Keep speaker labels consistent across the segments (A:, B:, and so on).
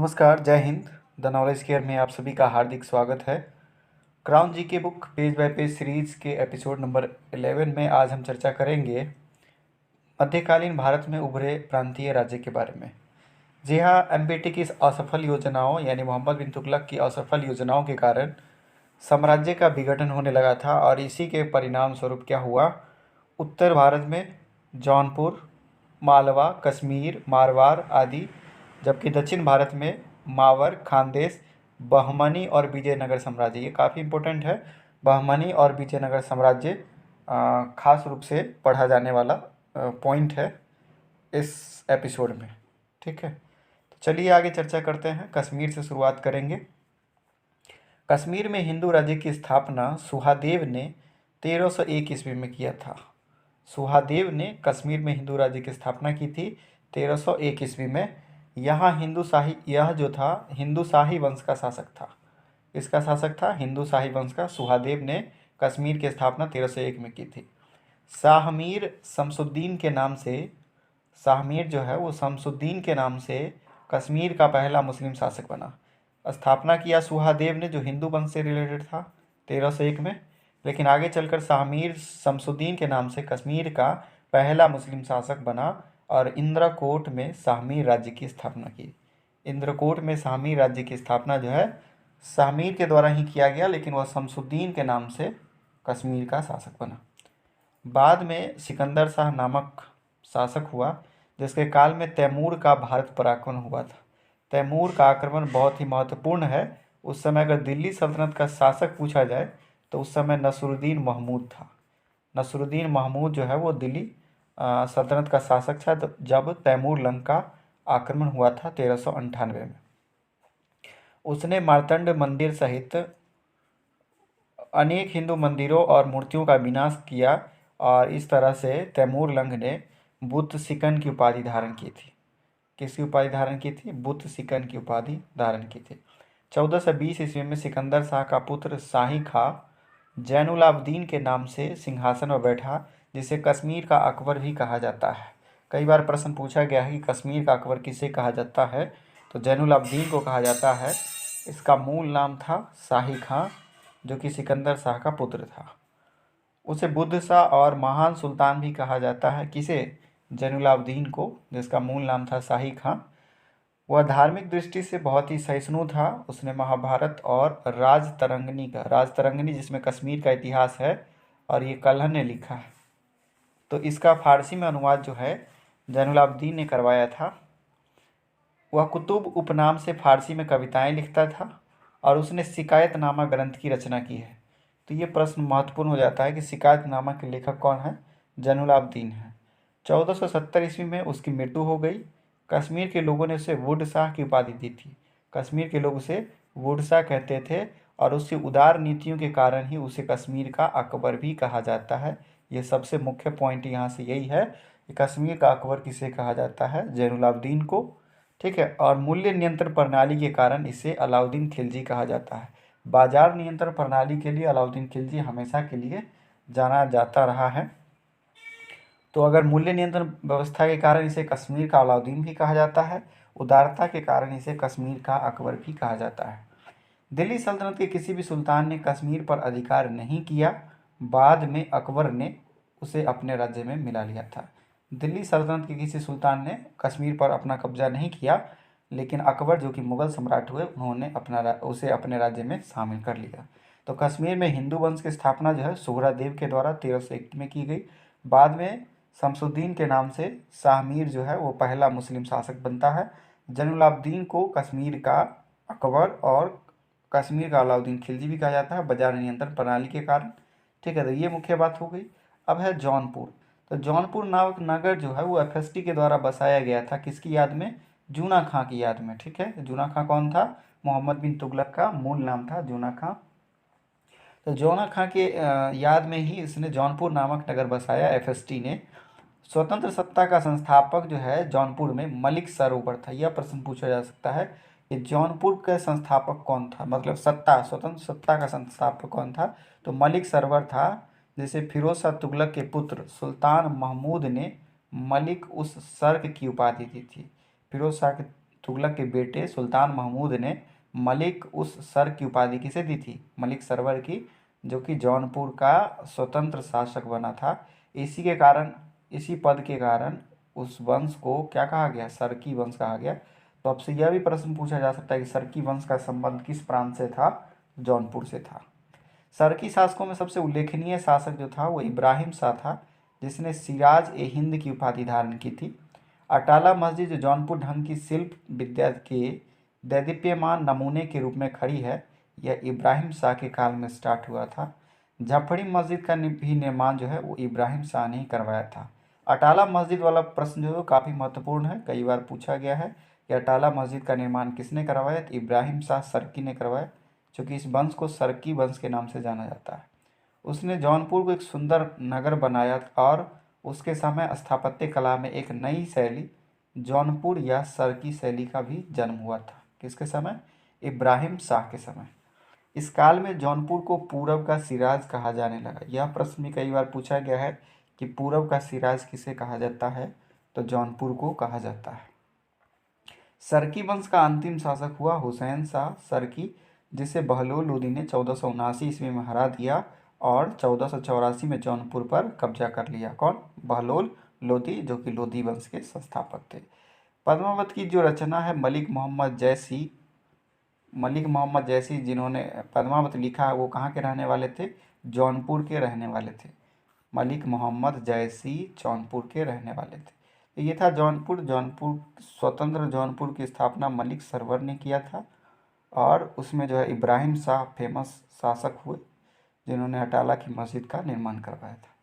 A: नमस्कार, जय Hind. The knowledge care में आप सभी का हार्दिक स्वागत है। क्राउन जी के book page bye page series के एपिसोड नंबर 11 में आज हम चर्चा करेंगे मध्यकालीन भारत में उभरे प्रांतीय राज्य के बारे में। जी हाँ, एमपीटी की असफल योजनाओं यानी मोहम्मद बिन तुगलक की असफल योजनाओं के कारण साम्राज्य का विघटन होने लगा था और इसी के परिणाम स्वरूप क्या हुआ, उत्तर भारत में जौनपुर, मालवा, कश्मीर, मारवाड़ आदि, जबकि दक्षिण भारत में मावर, खानदेश, बहमनी और विजयनगर साम्राज्य। ये काफ़ी इम्पोर्टेंट है। बहमनी और विजयनगर साम्राज्य खास रूप से पढ़ा जाने वाला पॉइंट है इस एपिसोड में। ठीक है, तो चलिए आगे चर्चा करते हैं। कश्मीर से शुरुआत करेंगे। कश्मीर में हिंदू राज्य की स्थापना सुहादेव ने 1301 ईस्वी में किया था। सुहादेव ने कश्मीर में हिंदू राज्य की स्थापना की थी 1301 ईस्वी में। यहाँ यह जो था हिंदू शाही वंश का शासक था। इसका शासक था हिंदू शाही वंश का। सुहादेव ने कश्मीर की स्थापना 1301 में की थी। शाहमीर शमसुद्दीन के नाम से शाहमीर जो है वो शमसुद्दीन के नाम से कश्मीर का पहला मुस्लिम शासक बना। स्थापना किया सुहादेव ने, जो हिंदू वंश से रिलेटेड था 1301 में, लेकिन आगे चलकर शाहमीर शमसुद्दीन के नाम से कश्मीर का पहला मुस्लिम शासक बना और इंद्रकोट में शाहमीर राज्य की स्थापना की। इंद्रकोट में शाहमीर राज्य की स्थापना जो है शाहमीर के द्वारा ही किया गया, लेकिन वह शमसुद्दीन के नाम से कश्मीर का शासक बना। बाद में सिकंदर शाह नामक शासक हुआ, जिसके काल में तैमूर का भारत पर आक्रमण हुआ था। तैमूर का आक्रमण बहुत ही महत्वपूर्ण है। उस समय अगर दिल्ली सल्तनत का शासक पूछा जाए तो उस समय नसरुद्दीन महमूद था। नसरुद्दीन महमूद जो है वो दिल्ली सल्तनत का शासक था जब तैमूर लंग का आक्रमण हुआ था 1398 में। उसने मार्तंड मंदिर सहित अनेक हिंदू मंदिरों और मूर्तियों का विनाश किया और इस तरह से तैमूर लंग ने बुत सिकन की उपाधि धारण की थी। किसकी उपाधि धारण की थी? बुत सिकन की उपाधि धारण की थी। 1420 ईस्वी में सिकंदर शाह का पुत्र शाही खां जैनुलाब्दीन के नाम से सिंहासन पर बैठा, जिसे कश्मीर का अकबर भी कहा जाता है। कई बार प्रश्न पूछा गया है कि कश्मीर का अकबर किसे कहा जाता है, तो जैनुलाब्दीन को कहा जाता है। इसका मूल नाम था शाही खां, जो कि सिकंदर शाह का पुत्र था। उसे बुद्ध शाह और महान सुल्तान भी कहा जाता है। किसे? जैनुलाब्दीन को, जिसका मूल नाम था शाही खां। वह धार्मिक दृष्टि से बहुत ही सहिष्णु था। उसने महाभारत और राजतरंगिणी जिसमें कश्मीर का इतिहास है और ये कल्हण ने लिखा है, तो इसका फारसी में अनुवाद जो है जैनुलाब्दीन ने करवाया था। वह कुतुब उपनाम से फारसी में कविताएं लिखता था और उसने शिकायतनामा ग्रंथ की रचना की है। तो ये प्रश्न महत्वपूर्ण हो जाता है कि शिकायतनामा के लेखक कौन है? जैनुलाब्दीन है। 1470 ईस्वी में उसकी मृत्यु हो गई। कश्मीर के लोगों ने उसे वुड शाह की उपाधि दी थी। कश्मीर के लोग उसे वुड शाह कहते थे और उसकी उदार नीतियों के कारण ही उसे कश्मीर का अकबर भी कहा जाता है। ये सबसे मुख्य पॉइंट यहाँ से यही है कि कश्मीर का अकबर किसे कहा जाता है? जैनुलाब्दीन को। ठीक है, और मूल्य नियंत्रण प्रणाली के कारण इसे अलाउद्दीन खिलजी कहा जाता है। बाजार नियंत्रण प्रणाली के लिए अलाउद्दीन खिलजी हमेशा के लिए जाना जाता रहा है। तो अगर मूल्य नियंत्रण व्यवस्था के कारण इसे कश्मीर का अलाउद्दीन भी कहा जाता है, उदारता के कारण इसे कश्मीर का अकबर भी कहा जाता है। दिल्ली सल्तनत के किसी भी सुल्तान ने कश्मीर पर अधिकार नहीं किया। बाद में अकबर ने उसे अपने राज्य में मिला लिया था। दिल्ली सल्तनत के किसी सुल्तान ने कश्मीर पर अपना कब्जा नहीं किया, लेकिन अकबर जो कि मुगल सम्राट हुए, उन्होंने उसे अपने राज्य में शामिल कर लिया। तो कश्मीर में हिंदू वंश की स्थापना जो है सुहरादेव के द्वारा 1301 में की गई। बाद में शमसुद्दीन के नाम से शाहमीर जो है वो पहला मुस्लिम शासक बनता है। जैनुलाब्दीन को कश्मीर का अकबर और कश्मीर का अलाउद्दीन खिलजी भी कहा जाता है, बाजार नियंत्रण प्रणाली के कारण। ठीक है, तो ये मुख्य बात हो गई। अब है जौनपुर। तो जौनपुर नामक नगर जो है वो एफएसटी के द्वारा बसाया गया था। किसकी याद में? जूना खां की याद में। ठीक है, जूना खां कौन था? मोहम्मद बिन तुगलक का मूल नाम था जूना खां। तो जौना खां के याद में ही इसने जौनपुर नामक नगर बसाया एफएसटी ने। स्वतंत्र सत्ता का संस्थापक जो है जौनपुर में मलिक सरोवर था। यह प्रश्न पूछा जा सकता है कि जौनपुर का संस्थापक कौन था, मतलब स्वतंत्र सत्ता का संस्थापक कौन था? तो मलिक सरोवर था, जिसे फिरोज शाह तुगलक के पुत्र सुल्तान महमूद ने मलिक उस सर्क की उपाधि दी थी। फिरोज शाह तुगलक के बेटे सुल्तान महमूद ने मलिक उस सर की उपाधि किसे दी थी? मलिक सरवर की, जो कि जौनपुर का स्वतंत्र शासक बना था। इसी के कारण, इसी पद के कारण उस वंश को क्या कहा गया? सरकी वंश कहा गया। तो आपसे यह भी प्रश्न पूछा जा सकता है कि सरकी वंश का संबंध किस प्रांत से था? जौनपुर से था। सरकी शासकों में सबसे उल्लेखनीय शासक जो था वो इब्राहिम शाह था, जिसने सिराज ए हिंद की उपाधि धारण की थी। अटाला मस्जिद जो जौनपुर ढंग की शिल्प विद्या के दैदीप्यमान नमूने के रूप में खड़ी है, यह इब्राहिम शाह के काल में स्टार्ट हुआ था। झफड़ी मस्जिद का भी निर्माण जो है वो इब्राहिम शाह ने ही करवाया था। अटाला मस्जिद वाला प्रश्न जो है काफ़ी महत्वपूर्ण है, कई बार पूछा गया है कि अटाला मस्जिद का निर्माण किसने करवाया? तो इब्राहिम शाह सरकी ने करवाया, क्योंकि इस वंश को सरकी वंश के नाम से जाना जाता है। उसने जौनपुर को एक सुंदर नगर बनाया और उसके समय स्थापत्य कला में एक नई शैली जौनपुर या सरकी शैली का भी जन्म हुआ था। किसके समय? इब्राहिम शाह के समय। इस काल में जौनपुर को पूरब का सिराज कहा जाने लगा। यह प्रश्न भी कई बार पूछा गया है कि पूरब का सिराज किसे कहा जाता है? तो जौनपुर को कहा जाता है। सरकी वंश का अंतिम शासक हुआ हुसैन शाह सरकी, जिसे बहलोल लोदी ने 1479 ईस्वी में हरा दिया और 1484 में जौनपुर पर कब्जा कर लिया। कौन? बहलोल लोदी, जो कि लोदी वंश के संस्थापक थे। पद्मावत की जो रचना है मलिक मोहम्मद जैसी जिन्होंने पद्मावत लिखा है, वो कहाँ के रहने वाले थे? जौनपुर के रहने वाले थे। मलिक मोहम्मद जैसी जौनपुर के रहने वाले थे। तो ये था जौनपुर। स्वतंत्र जौनपुर की स्थापना मलिक सरवर ने किया था और उसमें जो है इब्राहिम शाह फेमस शासक हुए, जिन्होंने अटाला की मस्जिद का निर्माण करवाया था।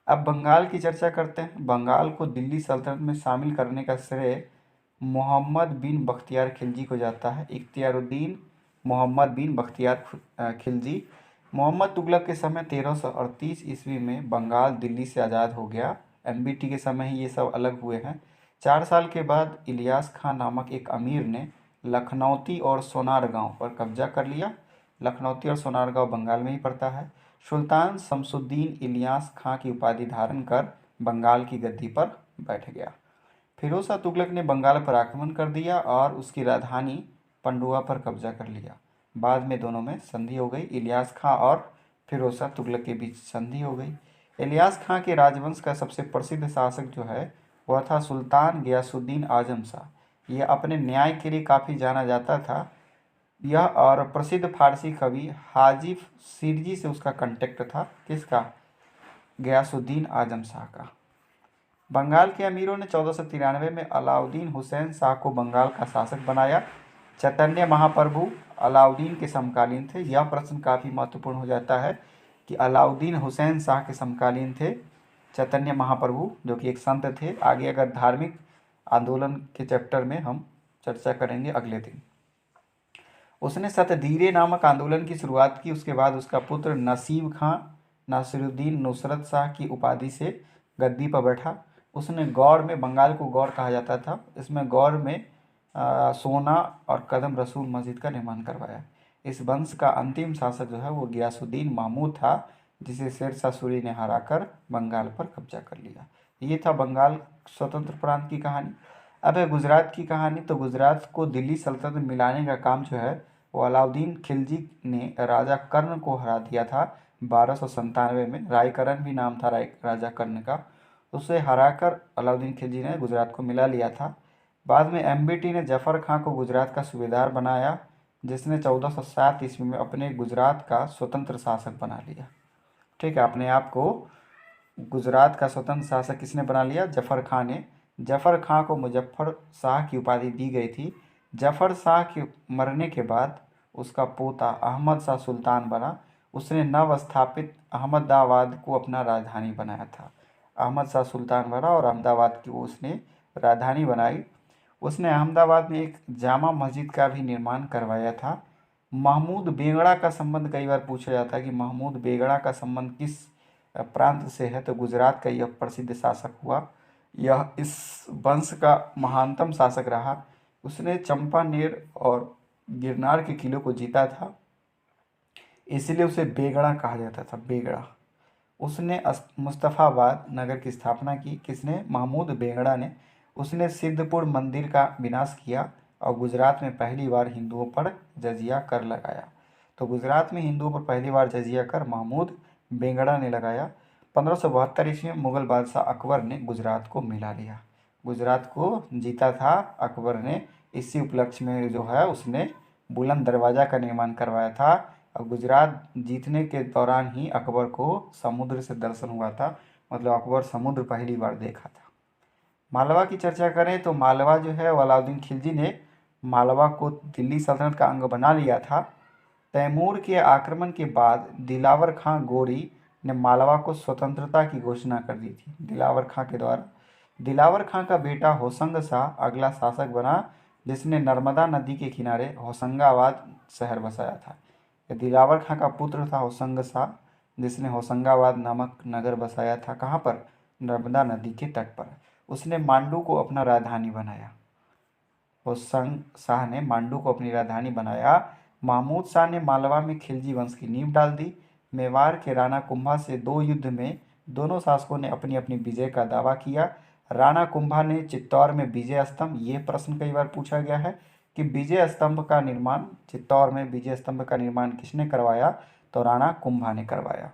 A: अब बंगाल की चर्चा करते हैं। बंगाल को दिल्ली सल्तनत में शामिल करने का श्रेय मोहम्मद बिन बख्तियार खिलजी को जाता है। इख्तियारुद्दीन मोहम्मद बिन बख्तियार खिलजी। मोहम्मद तुगलक के समय 1338 ईस्वी में बंगाल दिल्ली से आज़ाद हो गया। एमबीटी के समय ही ये सब अलग हुए हैं। 4 साल के बाद इलियास खां नामक एक अमीर ने लखनौती और सोनारगांव पर कब्जा कर लिया। लखनौती और सोनारगांव बंगाल में ही पड़ता है। सुल्तान शमसुद्दीन इलियास खां की उपाधि धारण कर बंगाल की गद्दी पर बैठ गया। फिरोज शाह तुगलक ने बंगाल पर आक्रमण कर दिया और उसकी राजधानी पंडुआ पर कब्जा कर लिया। बाद में दोनों में संधि हो गई। इलियास खां और फिरोज शाह तुगलक के बीच संधि हो गई। इलियास खां के राजवंश का सबसे प्रसिद्ध शासक जो है वह था सुल्तान गियासुद्दीन आजम शाह। यह अपने न्याय के लिए काफ़ी जाना जाता था। यह और प्रसिद्ध फारसी कवि हाजी सिरजी से उसका कांटेक्ट था। किसका? गियासुद्दीन आजम शाह का। बंगाल के अमीरों ने 1493 में अलाउद्दीन हुसैन शाह को बंगाल का शासक बनाया। चैतन्य महाप्रभु अलाउद्दीन के समकालीन थे। यह प्रश्न काफ़ी महत्वपूर्ण हो जाता है कि अलाउद्दीन हुसैन शाह के समकालीन थे चैतन्य महाप्रभु, जो कि एक संत थे। आगे अगर धार्मिक आंदोलन के चैप्टर में हम चर्चा करेंगे अगले दिन। उसने सतधीरे नामक आंदोलन की शुरुआत की। उसके बाद उसका पुत्र नसीब खां नासिरुद्दीन नुसरत शाह की उपाधि से गद्दी पर बैठा। उसने गौड़ में, बंगाल को गौड़ कहा जाता था, इसमें गौड़ में सोना और कदम रसूल मस्जिद का निर्माण करवाया। इस वंश का अंतिम शासक जो है वो गियासुद्दीन महमूद था, जिसे शेरशाह सूरी ने हराकर बंगाल पर कब्जा कर लिया। ये था बंगाल स्वतंत्र प्रांत की कहानी। अब है गुजरात की कहानी। तो गुजरात को दिल्ली सल्तनत में मिलाने का काम जो है वो अलाउद्दीन खिलजी ने राजा कर्ण को हरा दिया था 1297 में। रायकरण भी नाम था राजा कर्ण का। उसे हराकर अलाउद्दीन खिलजी ने गुजरात को मिला लिया था। बाद में एमबीटी ने जफर खां को गुजरात का सूबेदार बनाया, जिसने 1407 ईस्वी में अपने गुजरात का स्वतंत्र शासक बना लिया। ठीक है, अपने आप को गुजरात का स्वतंत्र शासक किसने बना लिया? जफर खां ने। जफर खां को मुजफ्फर शाह की उपाधि दी गई थी। जफर शाह के मरने के बाद उसका पोता अहमद शाह सुल्तान बना। उसने नव स्थापित अहमदाबाद को अपना राजधानी बनाया था। अहमद शाह सुल्तान बना और अहमदाबाद की उसने राजधानी बनाई। उसने अहमदाबाद में एक जामा मस्जिद का भी निर्माण करवाया था। महमूद बेगड़ा का संबंध कई बार पूछा जाता है कि महमूद बेगड़ा का संबंध किस प्रांत से है? तो गुजरात का यह प्रसिद्ध शासक हुआ। यह इस वंश का महानतम शासक रहा। उसने चंपानेर और गिरनार के किलों को जीता था, इसलिए उसे बेगड़ा कहा जाता था। बेगड़ा। उसने मुस्तफ़ाबाद नगर की स्थापना की। किसने? महमूद बेगड़ा ने। उसने सिद्धपुर मंदिर का विनाश किया। और गुजरात में पहली बार हिंदुओं पर जजिया कर लगाया। तो गुजरात में हिंदुओं पर पहली बार जजिया कर महमूद बेंगड़ा ने लगाया। 1572 ईस्वी में मुगल बादशाह अकबर ने गुजरात को मिला लिया। गुजरात को जीता था अकबर ने। इसी उपलक्ष्य में जो है उसने बुलंद दरवाज़ा का निर्माण करवाया था। और गुजरात जीतने के दौरान ही अकबर को समुद्र से दर्शन हुआ था, मतलब अकबर समुद्र पहली बार देखा था। मालवा की चर्चा करें तो मालवा जो है अलाउद्दीन खिलजी ने मालवा को दिल्ली सल्तनत का अंग बना लिया था। तैमूर के आक्रमण के बाद दिलावर खां गोरी ने मालवा को स्वतंत्रता की घोषणा कर दी थी। दिलावर खां के द्वारा दिलावर खां का बेटा होशंग शाह अगला शासक बना, जिसने नर्मदा नदी के किनारे होशंगाबाद शहर बसाया था। दिलावर खां का पुत्र था होशंग शाह, जिसने होशंगाबाद नामक नगर बसाया था। कहाँ पर? नर्मदा नदी के तट पर। उसने मांडू को अपना राजधानी बनाया। होशंग शाह ने मांडू को अपनी राजधानी बनाया। महमूद शाह ने मालवा में खिलजी वंश की नींव डाल दी। मेवाड़ के राणा कुंभा से 2 युद्ध में दोनों शासकों ने अपनी अपनी विजय का दावा किया। राणा कुंभा ने चित्तौड़ में विजय स्तंभ, ये प्रश्न कई बार पूछा गया है कि विजय स्तंभ का निर्माण, चित्तौड़ में विजय स्तंभ का निर्माण किसने करवाया? तो राणा कुंभा ने करवाया।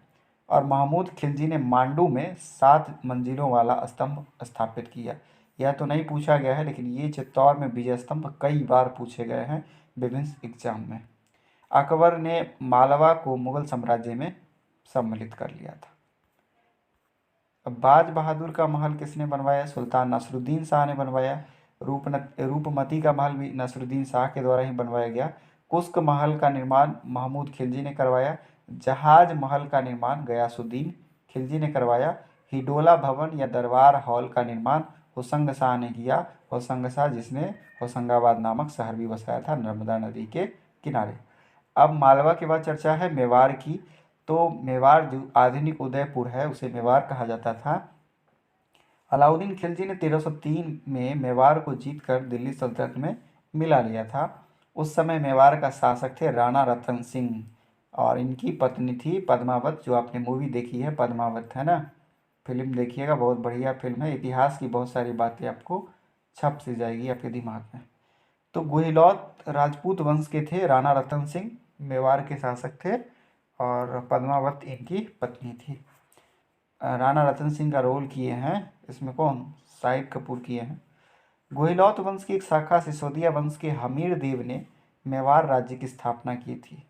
A: और महमूद खिलजी ने मांडू में 7 मंजिलों वाला स्तंभ स्थापित किया। यह तो नहीं पूछा गया है, लेकिन ये चित्तौड़ में विजय स्तंभ कई बार पूछे गए हैं विभिन्न एग्जाम में। अकबर ने मालवा को मुगल साम्राज्य में सम्मिलित कर लिया था। अब बाज बहादुर का महल किसने बनवाया? सुल्तान नसरुद्दीन शाह ने बनवाया। रूपमती का महल भी नसरुद्दीन शाह के द्वारा ही बनवाया गया। कुस्क महल का निर्माण महमूद खिलजी ने करवाया। जहाज महल का निर्माण गयासुद्दीन खिलजी ने करवाया। हिडोला भवन या दरबार हॉल का निर्माण होशंग शाह ने किया। होशंग शाह जिसने होशंगाबाद नामक शहर भी बसाया था नर्मदा नदी के किनारे। अब मालवा के बाद चर्चा है मेवाड़ की। तो मेवाड़ जो आधुनिक उदयपुर है उसे मेवाड़ कहा जाता था। अलाउद्दीन खिलजी ने 1303 में मेवाड़ को जीतकर दिल्ली सल्तनत में मिला लिया था। उस समय मेवाड़ का शासक थे राणा रतन सिंह, और इनकी पत्नी थी पद्मावत, जो आपने मूवी देखी है पद्मावत, है ना? फिल्म देखिएगा, बहुत बढ़िया फिल्म है। इतिहास की बहुत सारी बातें आपको छप सी जाएगी आपके दिमाग में। तो गुहिलौत राजपूत वंश के थे राणा रतन सिंह, मेवाड़ के शासक थे, और पद्मावत इनकी पत्नी थी। राणा रतन सिंह का रोल किए हैं इसमें कौन? शाहिद कपूर किए हैं। गुहिलौत वंश की एक शाखा सिसोदिया वंश के हमीर देव ने मेवाड़ राज्य की स्थापना की थी।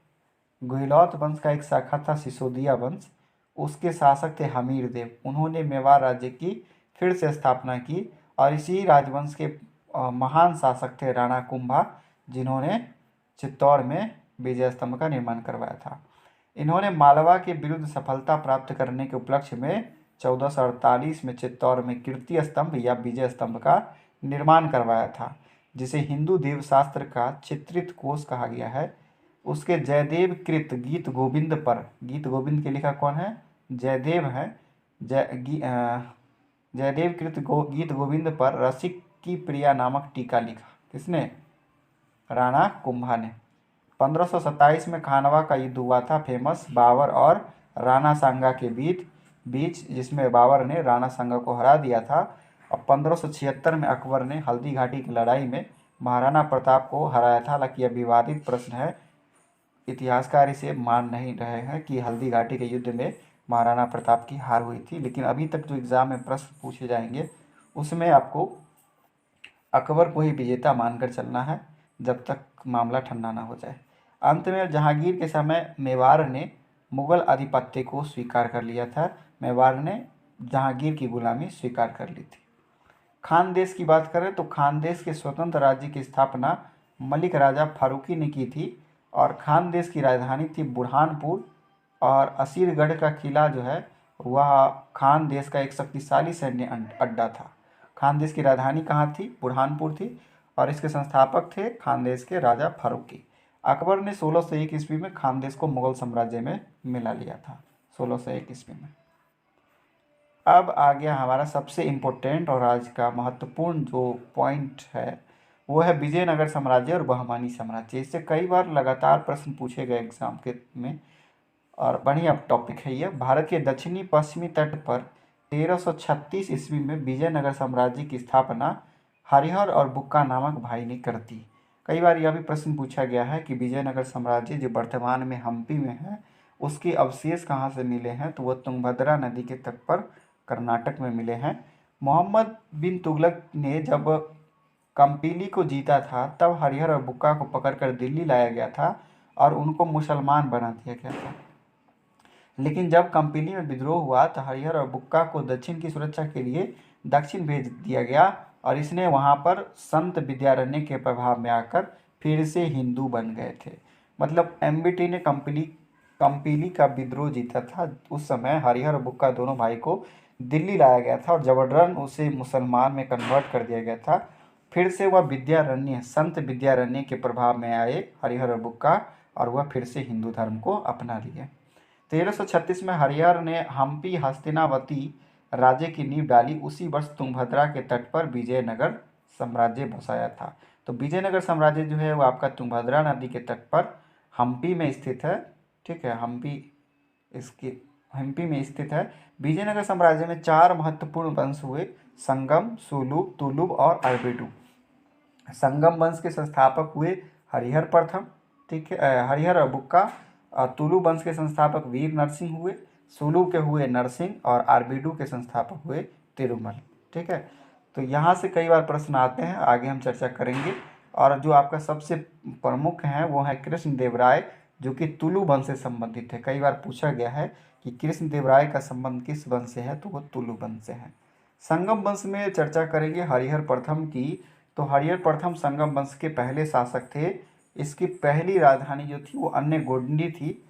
A: गुहिलौत वंश का एक शाखा था सिसोदिया वंश, उसके शासक थे हमीर देव। उन्होंने मेवाड़ राज्य की फिर से स्थापना की, और इसी राजवंश के महान शासक थे राणा कुंभा, जिन्होंने चित्तौड़ में विजय स्तंभ का निर्माण करवाया था। इन्होंने मालवा के विरुद्ध सफलता प्राप्त करने के उपलक्ष्य में 1448 में चित्तौड़ में कीर्ति स्तंभ या विजय स्तंभ का निर्माण करवाया था, जिसे हिंदू देवशास्त्र का चित्रित कोश कहा गया है। उसके जयदेव कृत गीत गोविंद पर, गीत गोविंद के लिखा कौन है? जयदेव है। जयदेव कृत गीत गोविंद पर रसिक की प्रिया नामक टीका लिखा। किसने? राणा कुंभा ने। 1527 में खानवा का युद्ध हुआ था, फेमस, बाबर और राणा सांगा के बीच, जिसमें बाबर ने राणा सांगा को हरा दिया था। और 1576 में अकबर ने हल्दी घाटी की लड़ाई में महाराणा प्रताप को हराया था। हालांकि यह विवादित प्रश्न है, इतिहासकार इसे मान नहीं रहे हैं कि हल्दी घाटी के युद्ध में महाराणा प्रताप की हार हुई थी, लेकिन अभी तक जो एग्जाम में प्रश्न पूछे जाएंगे उसमें आपको अकबर को ही विजेता मानकर चलना है, जब तक मामला ठंडा ना हो जाए। अंत में जहांगीर के समय मेवाड़ ने मुगल आधिपत्य को स्वीकार कर लिया था। मेवाड़ ने जहांगीर की गुलामी स्वीकार कर ली थी। खानदेश की बात करें तो खानदेश के स्वतंत्र राज्य की स्थापना मलिक राजा फारूकी ने की थी, और खानदेश की राजधानी थी बुरहानपुर। और असीरगढ़ का किला जो है वह खानदेश का एक शक्तिशाली सैन्य अड्डा था। खानदेश की राजधानी कहाँ थी? बुरहानपुर थी, और इसके संस्थापक थे खानदेश के राजा फारूकी। अकबर ने 1601 ईस्वी में खानदेश को मुगल साम्राज्य में मिला लिया था, 1601 ईस्वी में। अब आ गया हमारा सबसे इम्पोर्टेंट और आज का महत्वपूर्ण जो पॉइंट है, वो है विजयनगर साम्राज्य और बहमानी साम्राज्य। इससे कई बार लगातार प्रश्न पूछे गए एग्जाम के में, और बढ़िया टॉपिक है ये। भारत के दक्षिणी पश्चिमी तट पर 1336 ईस्वी में विजयनगर साम्राज्य की स्थापना हरिहर और बुक्का नामक भाई ने कर दी। कई बार यह भी प्रश्न पूछा गया है कि विजयनगर साम्राज्य जो वर्तमान में हम्पी में है उसके अवशेष कहाँ से मिले हैं, तो वो तुंगभद्रा नदी के तट पर कर्नाटक में मिले हैं। मोहम्मद बिन तुगलक ने जब कंपीली को जीता था तब हरिहर और बुक्का को पकड़कर दिल्ली लाया गया था और उनको मुसलमान बना दिया गया था। लेकिन जब कंपीली में विद्रोह हुआ तो हरिहर और बुक्का को दक्षिण की सुरक्षा के लिए दक्षिण भेज दिया गया और इसने वहाँ पर संत विद्यारण्य के प्रभाव में आकर फिर से हिंदू बन गए थे। मतलब एमबीटी ने कंपीली का विद्रोह जीता था। उस समय हरिहर और बुक्का दोनों भाई को दिल्ली लाया गया था और जबरन उसे मुसलमान में कन्वर्ट कर दिया गया था। फिर से वह विद्यारण्य संत विद्यारण्य के प्रभाव में आए हरिहर और बुक्का और वह फिर से हिंदू धर्म को अपना लिए। 1336 में हरिहर ने हम्पी हस्तिनावती राज्य की नींव डाली। उसी वर्ष तुंगभद्रा के तट पर विजयनगर साम्राज्य बसाया था। तो विजयनगर साम्राज्य जो है वो आपका तुंगभद्रा नदी के तट पर हम्पी में स्थित है। ठीक है, हम्पी में स्थित है। विजयनगर साम्राज्य में 4 महत्वपूर्ण वंश हुए, संगम, सुलुभ, तुलुभ और अरबेडु। संगम वंश के संस्थापक हुए हरिहर प्रथम, ठीक है, हरिहर और बुक्का। तुलु वंश के संस्थापक वीर नरसिंह हुए, सुलु के हुए नरसिंह और आरबीडू के संस्थापक हुए तिरुमल। ठीक है, तो यहाँ से कई बार प्रश्न आते हैं, आगे हम चर्चा करेंगे। और जो आपका सबसे प्रमुख है वो है कृष्णदेवराय, जो कि तुलु वंश से संबंधित है। कई बार पूछा गया है कि कृष्णदेवराय का संबंध किस वंश से है, तो वो तुलु वंश से है। संगम वंश में चर्चा करेंगे हरिहर प्रथम की। तो हरिहर प्रथम संगम वंश के पहले शासक थे। इसकी पहली राजधानी जो थी वो अन्य गोंडी थी।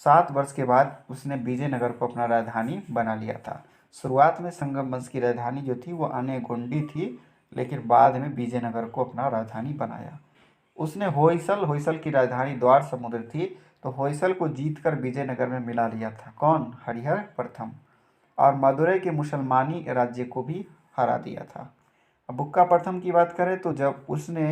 A: 7 वर्ष के बाद उसने विजयनगर को अपना राजधानी बना लिया था। शुरुआत में संगम वंश की राजधानी जो थी वो अन्य गोंडी थी, लेकिन बाद में विजयनगर को अपना राजधानी बनाया। उसने होयसल की राजधानी द्वार समुद्र थी, तो होयसल को जीतकर विजयनगर में मिला लिया था। कौन? हरिहर प्रथम। और मदुरै के मुसलमानी राज्य को भी हरा दिया था। अब बुक्का प्रथम की बात करें तो जब उसने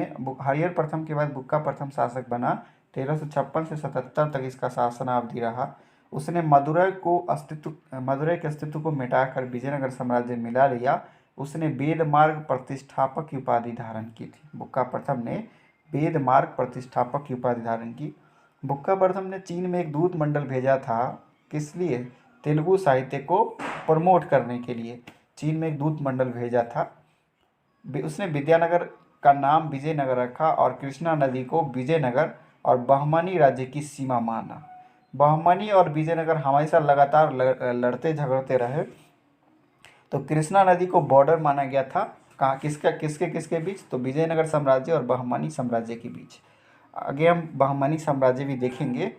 A: हरिहर प्रथम के बाद बुक्का प्रथम शासक बना, 1356 से 77 तक इसका शासनावधि रहा। उसने मदुरै के अस्तित्व को मिटाकर विजयनगर साम्राज्य में मिला लिया। उसने वेद मार्ग प्रतिष्ठापक की उपाधि धारण की थी। बुक्का प्रथम ने वेद मार्ग प्रतिष्ठापक की उपाधि धारण की। बुक्का प्रथम ने चीन में एक दूत मंडल भेजा था। किस लिए? तेलुगु साहित्य को प्रमोट करने के लिए चीन में एक दूत मंडल भेजा था। उसने विद्यानगर का नाम विजयनगर रखा और कृष्णा नदी को विजयनगर और बहमनी राज्य की सीमा माना। बहमनी और विजयनगर हमेशा लगातार लड़ते झगड़ते रहे, तो कृष्णा नदी को बॉर्डर माना गया था। कहाँ? किसके बीच? तो विजयनगर साम्राज्य और बहमनी साम्राज्य के बीच। आगे हम बहमनी साम्राज्य भी देखेंगे।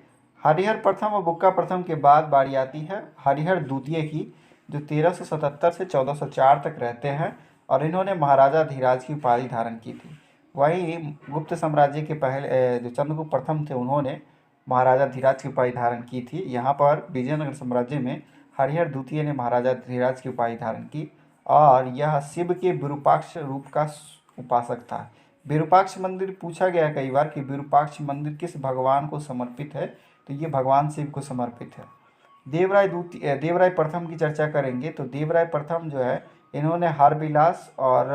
A: हरिहर प्रथम और बुक्का प्रथम के बाद बारी आती है हरिहर द्वितीय की, जो 1377 से 1404 तक रहते हैं और इन्होंने महाराजा धीराज की उपाधि धारण की थी। वहीं गुप्त साम्राज्य के पहले जो चंद्रगुप्त प्रथम थे उन्होंने महाराजा धीराज की उपाधि धारण की थी। यहाँ पर विजयनगर साम्राज्य में हरिहर द्वितीय ने महाराजा धीराज की उपाधि धारण की और यह शिव के विरूपाक्ष रूप का उपासक था। विरूपाक्ष मंदिर पूछा गया कई बार कि विरूपाक्ष मंदिर किस भगवान को समर्पित है, तो ये भगवान शिव को समर्पित है। देवराय प्रथम की चर्चा करेंगे तो देवराय प्रथम जो है इन्होंने हरविलास और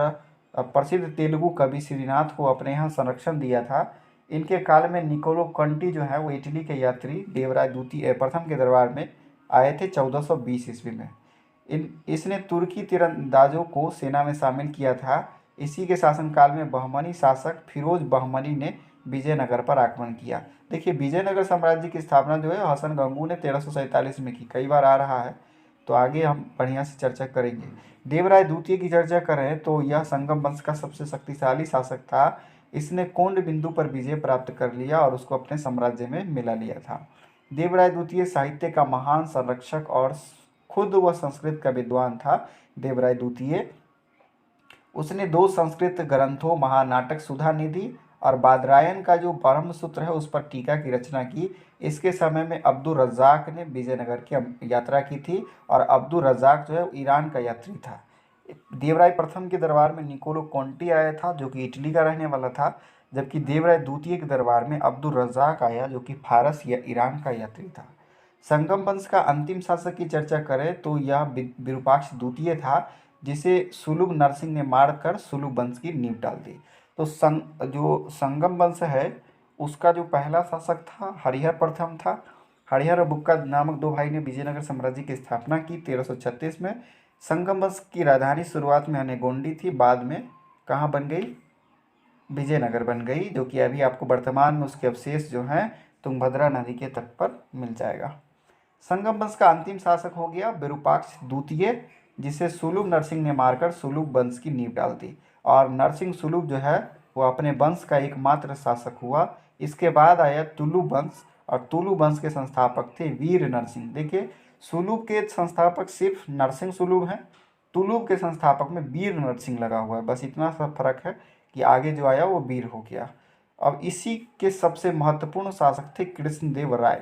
A: प्रसिद्ध तेलुगु कवि श्रीनाथ को अपने यहाँ संरक्षण दिया था। इनके काल में निकोलो कंटी जो है वो इटली के यात्री देवराय द्वितीय प्रथम के दरबार में आए थे 1420 ईस्वी में। इसने तुर्की तीरंदाजों को सेना में शामिल किया था। इसी के शासनकाल में बहमनी शासक फिरोज बहमनी ने विजयनगर पर आक्रमण किया। देखिए, विजयनगर साम्राज्य की स्थापना जो है हसन गंगू ने 1347 में की। कई बार आ रहा है, तो आगे हम बढ़िया से चर्चा करेंगे। देवराय द्वितीय की चर्चा करें तो यह संगम वंश का सबसे शक्तिशाली शासक था। इसने कोंड बिंदु पर विजय प्राप्त कर लिया और उसको अपने साम्राज्य में मिला लिया था। देवराय द्वितीय साहित्य का महान संरक्षक और खुद वह संस्कृत का विद्वान था। देवराय द्वितीय उसने 2 संस्कृत ग्रंथों महानाटक सुधा निधि और बादरायन का जो ब्रह्मसूत्र है उस पर टीका की रचना की। इसके समय में अब्दुल रज़ाक ने विजयनगर की यात्रा की थी और अब्दुल रज़ाक जो है ईरान का यात्री था। देवराय प्रथम के दरबार में निकोलो कोंटी आया था जो कि इटली का रहने वाला था, जबकि देवराय द्वितीय के दरबार में अब्दुल रज़ाक आया जो कि फारस या ईरान का यात्री था। संगम वंश का अंतिम शासक की चर्चा करें तो यह विरूपाक्ष द्वितीय था, जिसे सुलुभ नरसिंह ने मारकर सुलुभ वंश की नींव डाल दी। तो जो संगम वंश है उसका जो पहला शासक था हरिहर प्रथम था। हरिहर और बुक्का नामक दो भाई ने विजयनगर साम्राज्य की स्थापना की 1336 में। संगम वंश की राजधानी शुरुआत में अनेगोंडी थी, बाद में कहाँ बन गई, विजयनगर बन गई, जो कि अभी आपको वर्तमान में उसके अवशेष जो हैं तुंगभद्रा नदी के तट पर मिल जाएगा। संगम वंश का अंतिम शासक हो गया विरूपाक्ष द्वितीय, जिसे सुलुभ नरसिंह ने मारकर सुलुभ वंश की नींव डाल दी। और नरसिंह सुलुभ जो है वो अपने वंश का एकमात्र शासक हुआ। इसके बाद आया तुलु वंश, और तुलु वंश के संस्थापक थे वीर नरसिंह। देखिए, सुलुभ के संस्थापक सिर्फ नरसिंह सुलुभ हैं, तुलुभ के संस्थापक में वीर नरसिंह लगा हुआ है, बस इतना सा फर्क है कि आगे जो आया वो वीर हो गया। अब इसी के सबसे महत्वपूर्ण शासक थे कृष्णदेव राय।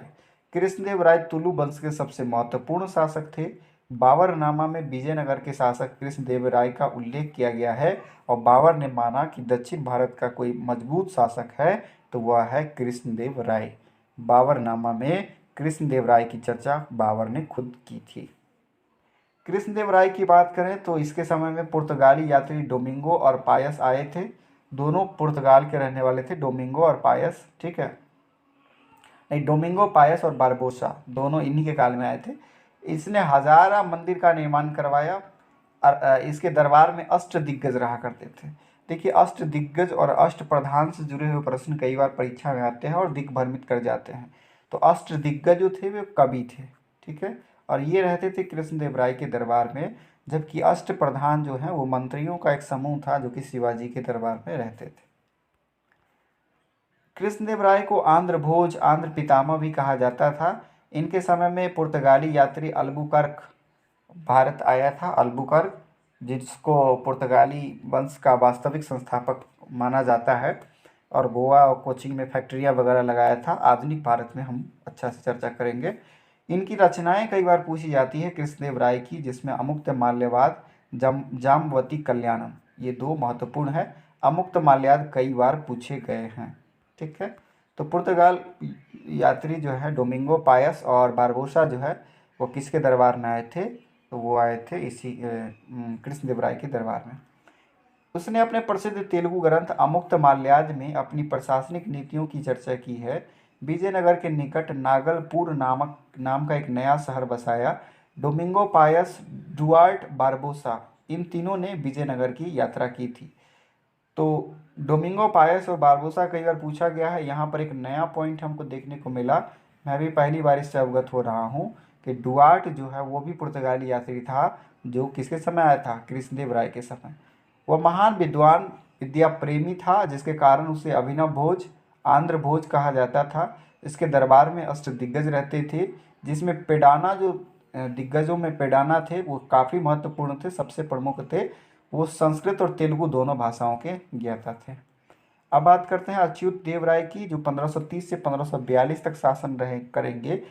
A: कृष्णदेव राय तुलु वंश के सबसे महत्वपूर्ण शासक थे। बाबरनामा में विजयनगर के शासक कृष्णदेव राय का उल्लेख किया गया है, और बाबर ने माना कि दक्षिण भारत का कोई मजबूत शासक है तो वह है कृष्णदेव राय। बाबरनामा में कृष्णदेव राय की चर्चा बाबर ने खुद की थी। कृष्णदेव राय की बात करें तो इसके समय में पुर्तगाली यात्री डोमिंगो और पायस आए थे। दोनों पुर्तगाल के रहने वाले थे, डोमिंगो और पायस, ठीक है। नहीं, डोमिंगो पायस और बारबोसा दोनों इन्हीं के काल में आए थे। इसने हजारा मंदिर का निर्माण करवाया, और इसके दरबार में अष्ट दिग्गज रहा करते थे। देखिए, अष्ट दिग्गज और अष्ट प्रधान से जुड़े हुए प्रश्न कई बार परीक्षा में आते हैं और दिग्भ्रमित कर जाते हैं। तो अष्ट दिग्गज जो थे वे कवि थे, ठीक है, और ये रहते थे कृष्णदेव राय के दरबार में, जबकि अष्ट प्रधान जो हैं वो मंत्रियों का एक समूह था जो कि शिवाजी के दरबार में रहते थे। कृष्णदेव राय को आंध्र भोज, आंध्र पितामह भी कहा जाता था। इनके समय में पुर्तगाली यात्री अल्बुकर्क भारत आया था। अल्बुकर्क, जिसको पुर्तगाली वंश का वास्तविक संस्थापक माना जाता है, और गोवा और कोचिन में फैक्ट्रियाँ वगैरह लगाया था। आधुनिक भारत में हम अच्छा से चर्चा करेंगे। इनकी रचनाएं कई बार पूछी जाती है कृष्णदेव राय की, जिसमें अमुक्त माल्यवाद, जामवती कल्याणम, ये दो महत्वपूर्ण है। अमुक्त माल्यवाद कई बार पूछे गए हैं, ठीक है। तो पुर्तगाल यात्री जो है डोमिंगो पायस और बारबोसा जो है वो किसके दरबार में आए थे, तो वो आए थे इसी कृष्णदेव राय के दरबार में। उसने अपने प्रसिद्ध तेलुगु ग्रंथ अमुक्त माल्याद में अपनी प्रशासनिक नीतियों की चर्चा की है। विजयनगर के निकट नागलपुर नाम का एक नया शहर बसाया। डोमिंगो पायस, डुआर्ट बारबोसा, इन तीनों ने विजयनगर की यात्रा की थी। तो डोमिंगो पायस और बारबोसा कई बार पूछा गया है। यहाँ पर एक नया पॉइंट हमको देखने को मिला, मैं भी पहली बार इससे अवगत हो रहा हूँ कि डुआर्ट जो है वो भी पुर्तगाली यात्री था, जो किसके समय आया था, कृष्णदेव राय के समय। वह महान विद्वान, विद्या प्रेमी था, जिसके कारण उसे अभिनव भोज, आंध्र भोज कहा जाता था। इसके दरबार में अष्ट दिग्गज रहते थे, जिसमें पेडाना जो दिग्गजों में पेडाना थे वो काफ़ी महत्वपूर्ण थे, सबसे प्रमुख थे। वो संस्कृत और तेलुगु दोनों भाषाओं के ज्ञाता थे। अब बात करते हैं अच्युत देव राय की, जो 1530 से 1542 तक शासन रहे करेंगे।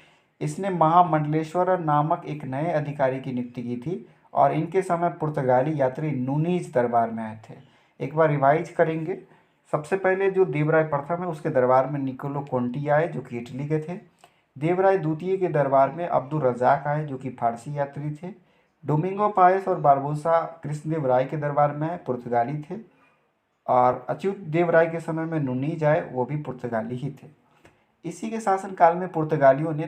A: इसने महामंडलेश्वर नामक एक नए अधिकारी की नियुक्ति की थी, और इनके समय पुर्तगाली यात्री नूनीज दरबार में आए थे। एक बार रिवाइज करेंगे। सबसे पहले जो देवराय प्रथम है उसके दरबार में निकोलो कोंटी आए, जो कि इटली के थे। देवराय द्वितीय के दरबार में अब्दुल रजाक आए, जो कि फारसी यात्री थे। डोमिंगो पायस और बारबोसा कृष्णदेव राय के दरबार में पुर्तगाली थे, और अच्युत देव राय के समय में नुनीज आए, वो भी पुर्तगाली ही थे। इसी के शासनकाल में पुर्तगालियों ने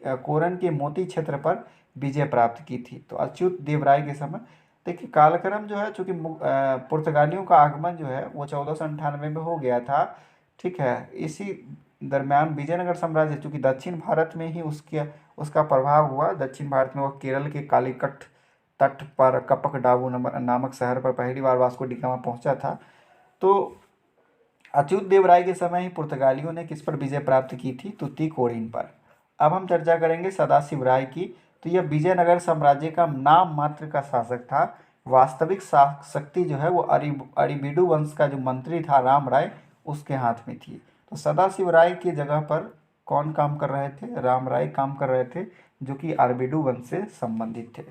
A: कोरन के मोती क्षेत्र पर विजय प्राप्त की थी। तो अच्युत देव राय के समय, देखिए कालक्रम जो है, चूँकि पुर्तगालियों का आगमन जो है वो 1498 में हो गया था, ठीक है। इसी दरमियान विजयनगर साम्राज्य, चूँकि दक्षिण भारत में ही उसका प्रभाव हुआ। दक्षिण भारत में वो केरल के कालीकट तट पर कपक डाबू नामक शहर पर पहली बार वास्को डी गामा पहुंचा था। तो अच्युत देव राय के समय ही पुर्तगालियों ने किस पर विजय प्राप्त की थी, तुतीकोरिन पर। अब हम चर्चा करेंगे सदाशिव राय की। तो यह विजयनगर साम्राज्य का नाम मात्र का शासक था। वास्तविक शक्ति जो है वो अरिबिडु वंश का जो मंत्री था राम राय, उसके हाथ में थी। तो सदाशिव राय की जगह पर कौन काम कर रहे थे, राम राय काम कर रहे थे, जो कि अरबिडु वंश से संबंधित थे।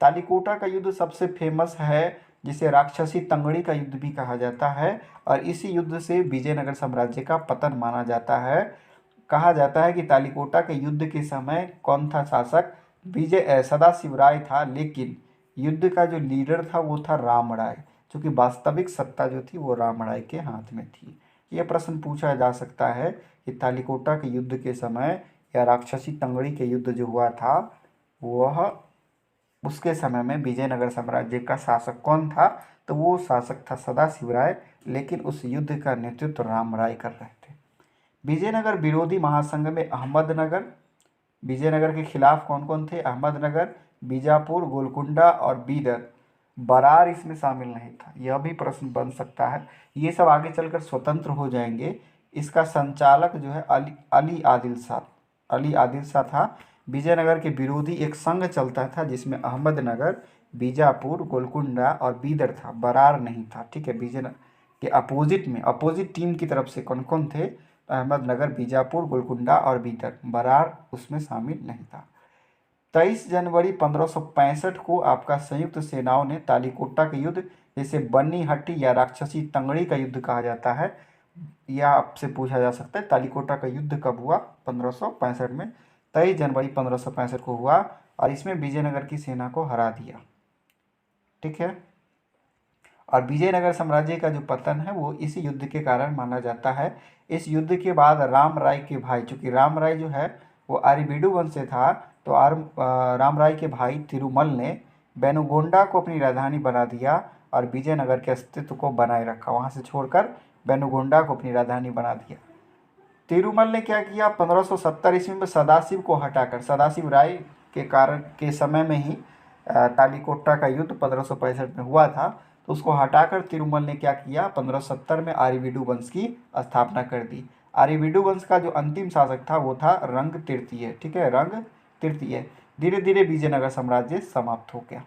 A: तालिकोटा का युद्ध सबसे फेमस है, जिसे राक्षसी तंगड़ी का युद्ध भी कहा जाता है, और इसी युद्ध से विजयनगर साम्राज्य का पतन माना जाता है। कहा जाता है कि तालिकोटा के युद्ध के समय कौन था शासक, सदाशिव राय था, लेकिन युद्ध का जो लीडर था वो था राम राय। क्योंकि वास्तविक सत्ता जो थी वो रामराय के हाथ में थी। यह प्रश्न पूछा जा सकता है कि तालिकोटा के युद्ध के समय या राक्षसी तंगड़ी के युद्ध जो हुआ था वह उसके समय में विजयनगर साम्राज्य का शासक कौन था? तो वो शासक था सदाशिव राय, लेकिन उस युद्ध का नेतृत्व रामराय कर रहे थे। विजयनगर विरोधी महासंघ में अहमदनगर, विजयनगर के खिलाफ कौन कौन थे? अहमदनगर, बीजापुर, गोलकुंडा और बीदर। बरार इसमें शामिल नहीं था। यह भी प्रश्न बन सकता है। ये सब आगे चलकर स्वतंत्र हो जाएंगे। इसका संचालक जो है अली आदिल शाह, अली आदिल शाह था। विजयनगर के विरोधी एक संघ चलता था जिसमें अहमदनगर, बीजापुर, गोलकुंडा और बीदर था, बरार नहीं था। ठीक है, विजयनगर के अपोजिट में, अपोजिट टीम की तरफ से कौन कौन थे? अहमदनगर, बीजापुर, गोलकुंडा और बीदर। बरार उसमें शामिल नहीं था। 23 जनवरी 1565 को आपका संयुक्त सेनाओं ने तालिकोटा के युद्ध, जिसे बन्नी हट्टी या राक्षसी तंगड़ी का युद्ध कहा जाता है, यह आपसे पूछा जा सकता है तालिकोटा का युद्ध कब हुआ? 1565 में। 23 जनवरी 1565 को हुआ और इसमें विजयनगर की सेना को हरा दिया। ठीक है, और विजयनगर साम्राज्य का जो पतन है वो इस युद्ध के कारण माना जाता है। इस युद्ध के बाद राम राय के भाई, चूंकि राम राय जो है वो आर्यभीडु वंश से था, तो राम राय के भाई तिरुमल ने बेनुगोंडा को अपनी राजधानी बना दिया और विजयनगर के अस्तित्व को बनाए रखा। वहां से छोड़कर बेनुगोंडा को अपनी राजधानी बना दिया। तिरुमल ने क्या किया? 1570 ईस्वी में सदाशिव को हटाकर, सदाशिव राय के कारण के समय में ही तालिकोटा का युद्ध 1565 में हुआ था, तो उसको हटाकर तिरुमल ने क्या किया? 1570 में आर्यभीडु वंश की स्थापना कर दी। आर्यभीडु वंश का जो अंतिम शासक था वो था रंग तृतीय। ठीक है, रंग तृतीय। धीरे धीरे विजयनगर साम्राज्य समाप्त हो गया।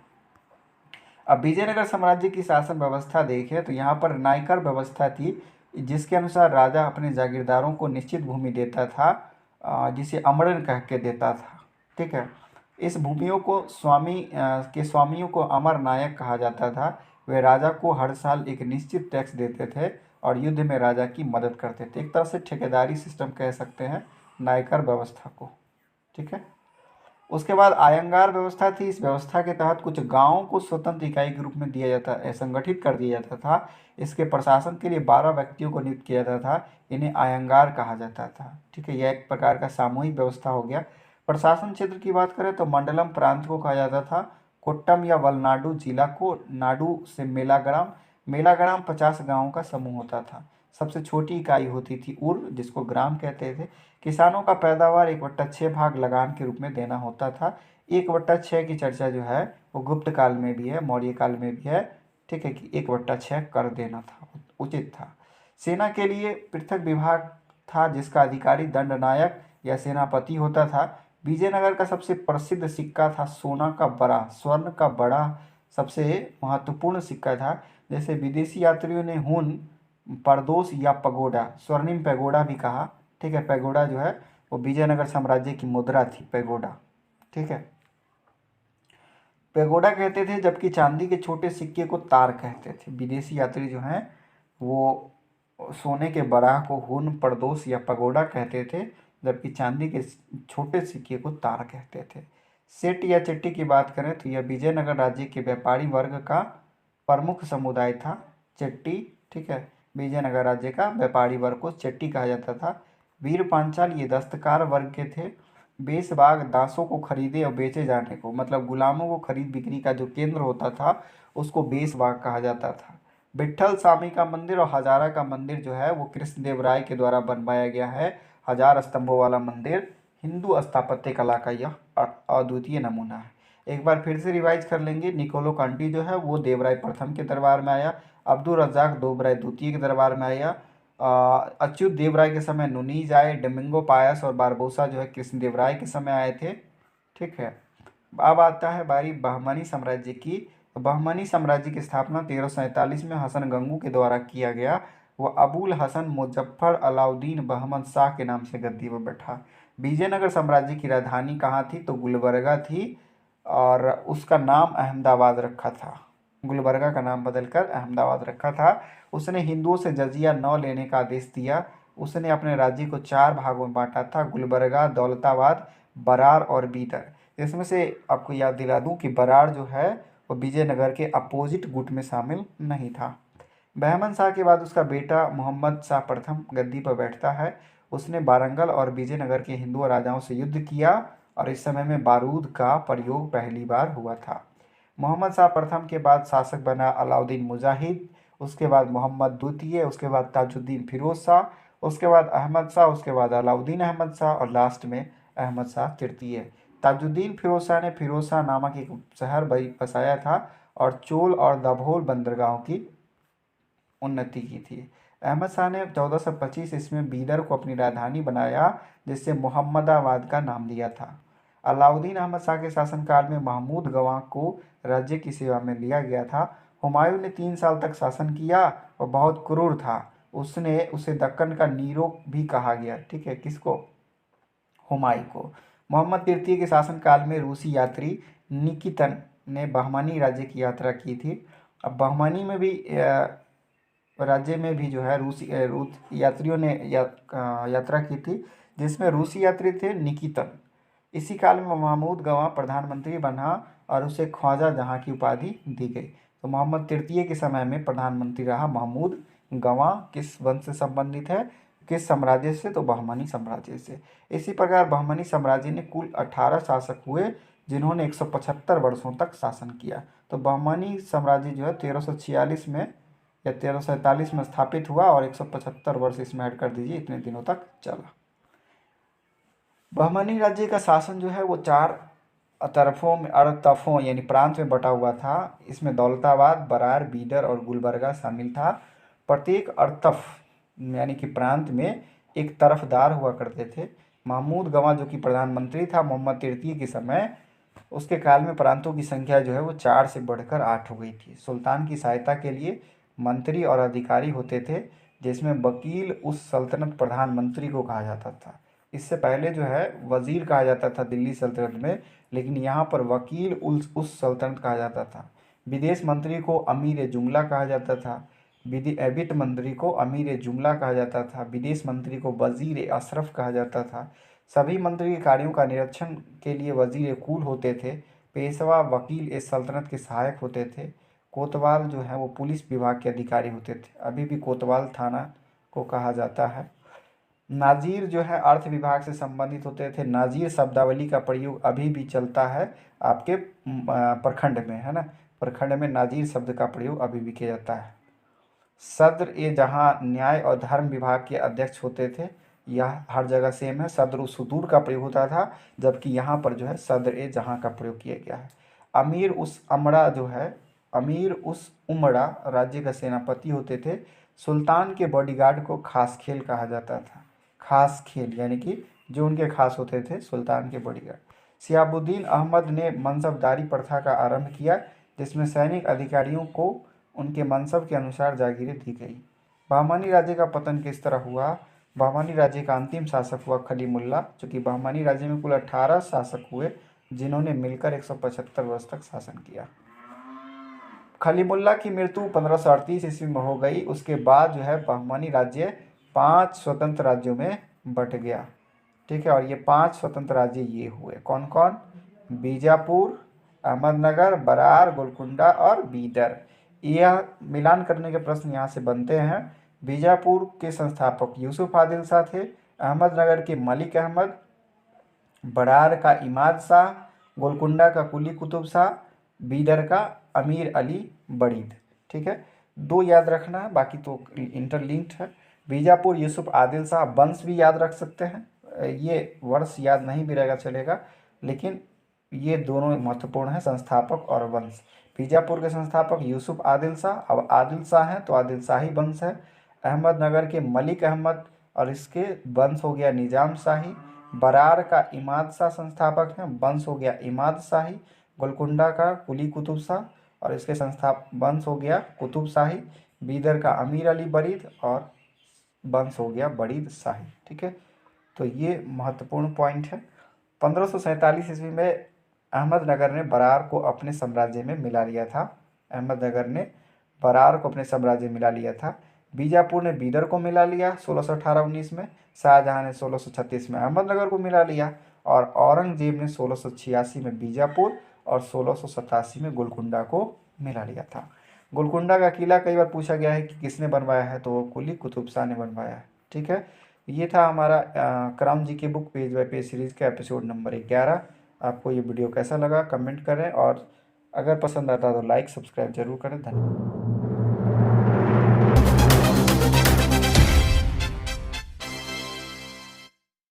A: अब विजयनगर साम्राज्य की शासन व्यवस्था देखें तो यहाँ पर नायकर व्यवस्था थी, जिसके अनुसार राजा अपने जागीरदारों को निश्चित भूमि देता था, जिसे अमरण कह के देता था। ठीक है, इस भूमियों को के स्वामियों को अमर नायक कहा जाता था। वे राजा को हर साल एक निश्चित टैक्स देते थे और युद्ध में राजा की मदद करते थे। एक तरह से ठेकेदारी सिस्टम कह सकते हैं नायकर व्यवस्था को। ठीक है, उसके बाद आयंगार व्यवस्था थी। इस व्यवस्था के तहत कुछ गांवों को स्वतंत्र इकाई के रूप में दिया जाता, संगठित कर दिया जाता था। इसके प्रशासन के लिए 12 व्यक्तियों को नियुक्त किया जाता था। इन्हें आयंगार कहा जाता था। ठीक है, यह एक प्रकार का सामूहिक व्यवस्था हो गया। प्रशासन क्षेत्र की बात करें तो मंडलम प्रांत को कहा जाता था। कोट्टम या वलनाडु जिला को, नाडु से मेलाग्राम, मेलाग्राम 50 गाँवों का समूह होता था। सबसे छोटी इकाई होती थी उर, जिसको ग्राम कहते थे। किसानों का पैदावार 1/6 भाग लगान के रूप में देना होता था। 1/6 की चर्चा जो है वो गुप्त काल में भी है, मौर्य काल में भी है। ठीक है, कि 1/6 कर देना था, उचित था। सेना के लिए पृथक विभाग था जिसका अधिकारी दंडनायक या सेनापति होता था। विजयनगर का सबसे प्रसिद्ध सिक्का था सोना का बड़ा, स्वर्ण का बड़ा सबसे महत्वपूर्ण सिक्का था। जैसे विदेशी यात्रियों ने हुन, परदोस या पगोडा, स्वर्णिम पैगोडा भी कहा। ठीक है, पैगोडा जो है वो विजयनगर साम्राज्य की मुद्रा थी, पैगोडा। ठीक है, पैगोडा कहते थे, जबकि चांदी के छोटे सिक्के को तार कहते थे। विदेशी यात्री जो हैं वो सोने के बराह को हुन, परदोस या पगोडा कहते थे, जबकि चांदी के छोटे सिक्के को तार कहते थे। सेठ या चट्टी की बात करें तो यह विजयनगर राज्य के व्यापारी वर्ग का प्रमुख समुदाय था, चट्टी। ठीक है, विजयनगर राज्य का व्यापारी वर्ग को चट्टी कहा जाता था। वीर पांचाल ये दस्तकार वर्ग के थे। बेसबाग दासों को खरीदे और बेचे जाने को, मतलब गुलामों को खरीद बिक्री का जो केंद्र होता था उसको बेसबाग कहा जाता था। विट्ठल स्वामी का मंदिर और हजारा का मंदिर जो है वो कृष्णदेव राय के द्वारा बनवाया गया है। हजार स्तंभों वाला मंदिर हिंदू स्थापत्य कला का यह अद्वितीय नमूना है। एक बार फिर से रिवाइज कर लेंगे। निकोलो कांटी जो है वो देवराय प्रथम के दरबार में आया। अब्दुल रज्जाक देवराय द्वितीय के दरबार में आया। अच्युत देव राय के समय नुनीज आए। डोमिंगो पायस और बारबोसा जो है कृष्णदेव राय के समय आए थे। ठीक है, अब आता है बारी बहमनी साम्राज्य की। बहमनी साम्राज्य की स्थापना 1347 में हसन गंगू के द्वारा किया गया। वह अबुल हसन मुजफ्फर अलाउद्दीन बहमन शाह के नाम से गद्दी पर बैठा। विजयनगर साम्राज्य की राजधानी कहाँ थी? तो गुलबर्गा थी और उसका नाम अहमदाबाद रखा था। गुलबर्गा का नाम बदलकर अहमदाबाद रखा था। उसने हिंदुओं से जजिया न लेने का आदेश दिया। उसने अपने राज्य को 4 भागों में बांटा था, गुलबर्गा, दौलताबाद, बरार और बीदर। इसमें से आपको याद दिला दूं कि बरार जो है वो विजयनगर के अपोजिट गुट में शामिल नहीं था। बहमन शाह के बाद उसका बेटा मोहम्मद शाह प्रथम गद्दी पर बैठता है। उसने वारंगल और विजयनगर के हिंदू राजाओं से युद्ध किया और इस समय में बारूद का प्रयोग पहली बार हुआ था। मोहम्मद शाह प्रथम के बाद शासक बना अलाउद्दीन मुजाहिद, उसके बाद मोहम्मद द्वितीय, उसके बाद ताजुद्दीन फिरोज शाह, उसके बाद अहमद शाह, उसके बाद अलाउद्दीन अहमद शाह और लास्ट में अहमद शाह तृतीय। ताजुद्दीन फिरोज शाह ने फिरोज शाह नामक एक शहर बसाया था और चोल और दाभोल बंदरगाहों की उन्नति की थी। अहमद शाह ने 1425 ईस्वी में बीदर को अपनी राजधानी बनाया, जिससे मुहम्मदाबाद का नाम दिया था। अलाउद्दीन अहमद शाह के शासनकाल में महमूद गवाह को राज्य की सेवा में लिया गया था। हुमायूं ने 3 साल तक शासन किया और बहुत क्रूर था। उसे दक्कन का नीरो भी कहा गया। ठीक है, किसको? हुमायूं को। मोहम्मद तृतीय के शासनकाल में रूसी यात्री निकितन ने बहमानी राज्य की यात्रा की थी। अब बहमानी में भी राज्य में भी जो है रूस यात्रियों ने यात्रा की थी, जिसमें रूसी यात्री थे निकितन। इसी काल में महमूद गवाह प्रधानमंत्री बना और उसे ख्वाजा जहां की उपाधि दी गई। तो मोहम्मद तृतीय के समय में प्रधानमंत्री रहा महमूद गवाह। किस वंश से संबंधित है? किस साम्राज्य से? तो बहमानी साम्राज्य से। इसी प्रकार बहमानी साम्राज्य ने कुल 18 शासक हुए, जिन्होंने 175 वर्षों तक शासन किया। तो बहमानी साम्राज्य जो है 1346 में या 1347 में स्थापित हुआ और 175 वर्ष इसमें ऐड कर दीजिए, इतने दिनों तक चला। बहमानी राज्य का शासन जो है वो 4 तरफों में अड़तफों यानी प्रांत में बटा हुआ था। इसमें दौलताबाद, बरार, बीदर और गुलबर्गा शामिल था। प्रत्येक अड़तफ यानी कि प्रांत में एक तरफदार हुआ करते थे। महमूद गवाह जो कि प्रधानमंत्री था मोहम्मद तृतीय के समय, उसके काल में प्रांतों की संख्या जो है वो 4 से बढ़कर 8 हो गई थी। सुल्तान की सहायता के लिए मंत्री और अधिकारी होते थे, जिसमें वकील उस सल्तनत प्रधानमंत्री को कहा जाता था। इससे पहले जो है वजीर कहा जाता था दिल्ली सल्तनत में, लेकिन यहाँ पर वकील उस सल्तनत कहा जाता था। विदेश मंत्री को अमीर जुमला कहा जाता था। वित्त मंत्री को अमीर जुमला कहा जाता था। विदेश मंत्री को वजीर अशरफ कहा जाता था। सभी मंत्री के कार्यों का निरीक्षण के लिए वजीर कुल होते थे। पेशवा वकील इस सल्तनत के सहायक होते थे। कोतवाल जो है वो पुलिस विभाग के अधिकारी होते थे। अभी भी कोतवाल थाना को कहा जाता है। नाजीर जो है अर्थ विभाग से संबंधित होते थे। नाजीर शब्दावली का प्रयोग अभी भी चलता है आपके प्रखंड में, है ना। प्रखंड में नाजीर शब्द का प्रयोग अभी भी किया जाता है। सद्र ए जहां न्याय और धर्म विभाग के अध्यक्ष होते थे। यह हर जगह सेम है। सद्र सुदूर का प्रयोग होता था, जबकि यहाँ पर जो है सद्र ए जहां का प्रयोग किया गया है। अमीर उस अमड़ा जो है अमीर उस उमड़ा राज्य का सेनापति होते थे। सुल्तान के बॉडीगार्ड को खास खेल कहा जाता था। खास खेल यानी कि जो उनके खास होते थे सुल्तान के बॉडीगार्ड। सियाबुद्दीन अहमद ने मनसबदारी प्रथा का आरंभ किया, जिसमें सैनिक अधिकारियों को उनके मनसब के अनुसार जागीरें दी गई। बहमानी राज्य का पतन किस तरह हुआ? बहमानी राज्य का अंतिम शासक हुआ खलीमुल्ला, जो कि बहमानी राज्य में कुल 18 शासक हुए, जिन्होंने मिलकर 175 वर्ष तक शासन किया। खलीमुल्ला की मृत्यु 1538 ईस्वी में हो गई। उसके बाद जो है बहमानी राज्य 5 स्वतंत्र राज्यों में बट गया। ठीक है, और ये 5 स्वतंत्र राज्य ये हुए कौन कौन? बीजापुर, अहमदनगर, बरार, गोलकुंडा और बीदर। यह मिलान करने के प्रश्न यहाँ से बनते हैं। बीजापुर के संस्थापक यूसुफ आदिल शाह थे। अहमदनगर के मलिक अहमद, बरार का इमाद शाह, गोलकुंडा का कुली कुतुब शाह, बीदर का अमीर अली बरीद। ठीक है, 2 याद रखना है, बाकी तो इंटरलिंक्ड है। बीजापुर यूसुफ आदिल शाह, वंश भी याद रख सकते हैं, ये वर्ष याद नहीं भी रहेगा चलेगा, लेकिन ये दोनों महत्वपूर्ण है, संस्थापक और वंश। बीजापुर के संस्थापक यूसुफ आदिल शाह। अब आदिल शाह हैं तो आदिल शाही वंश है। अहमदनगर के मलिक अहमद और इसके वंश हो गया निजाम शाही। बरार का इमाद शाह संस्थापक हैं, वंश हो गया इमाद शाही। गोलकुंडा का कुली कुतुब शाह और इसके वंश हो गया कुतुब शाही। बीदर का अमीर अली बरीद और वंश हो गया बरीद शाही। ठीक है, तो ये महत्वपूर्ण पॉइंट है। 1547 ईस्वी में अहमदनगर ने बरार को अपने साम्राज्य में मिला लिया था। अहमदनगर ने बरार को अपने साम्राज्य में मिला लिया था। बीजापुर ने बीदर को मिला लिया 1618-19 में। शाहजहां ने 1636 में अहमदनगर को मिला लिया और औरंगजेब ने 1686 में बीजापुर और 1687 में गोलकुंडा को मिला लिया था। गोलकुंडा का किला कई बार पूछा गया है कि किसने बनवाया है, तो वो कुली कुतुब शाह ने बनवाया है। ठीक है, ये था हमारा क्राउन जी की book page bye page series का एपिसोड नंबर 11। आपको ये वीडियो कैसा लगा कमेंट करें, और अगर पसंद आता है तो लाइक सब्सक्राइब जरूर करें। धन्यवाद।